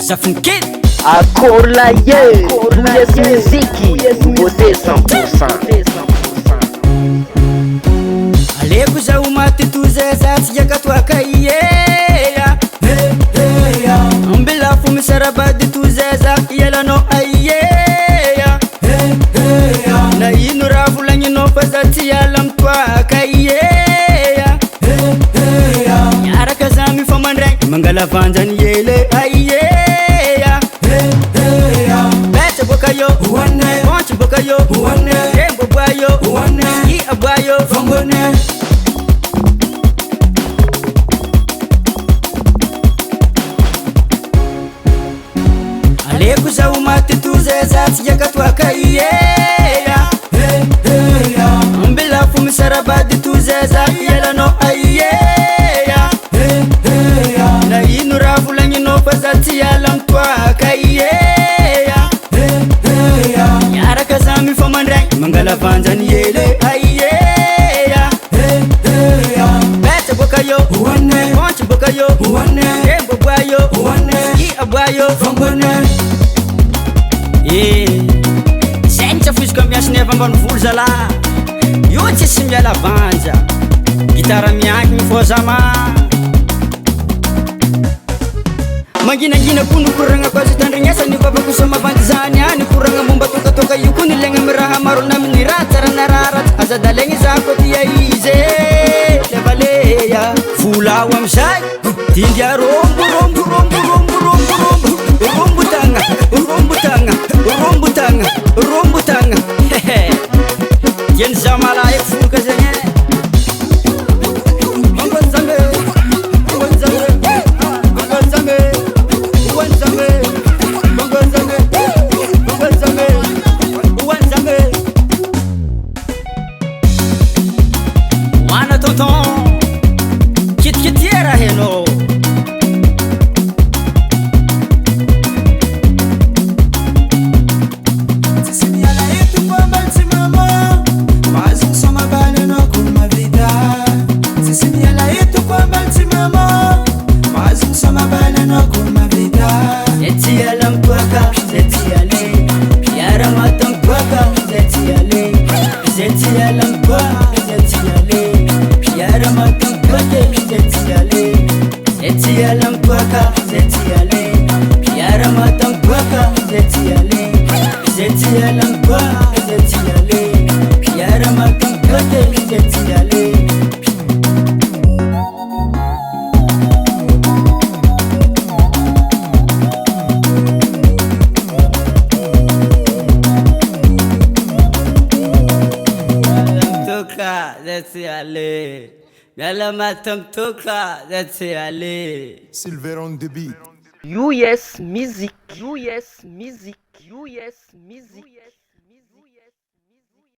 Zafinkid Akorlaye, Douillet Musique, nouveauté 100%. aleko zaho maty toy zay tsy hiakatoaka iea ambelafo misarabady toy zay za ialanao aiea na ino raha volagninao fa za tsy hiala mitoaka iea miaraka za mifamandraigny mangala vanjany ele aiea betsa boka yo bontsy boka yo rembo aboa yo i aboa yo aleko zaho maty toy zay za tsy hiakatoaka iea ambelafo misarabady toy zay za ialanao aiea na ino raha volagninao fa za tsy hiala mitoaka iea miaraka za mifamandraigny mangala vanjany ele aiea betsa boka yo bontsy boka yo rembo aboa yo i aboa yo zay ny tsafoziko ambiasinay avy ambanivolo zalahy io tsisy miala vanja gitara miankiny fô zama manginangina ko nikoragna ko azo tandrignasa ny vavako sa mavandy zany any koragna momba tokatoka io ko nilegna amy raha maro naminy raha tsara na raratsy azadalegny za ko tia izy levaleya volao amizay tindya rombotagna tiany za malaky foka zegny wana tonton kitikitiera heno Silver on the beat. US Music.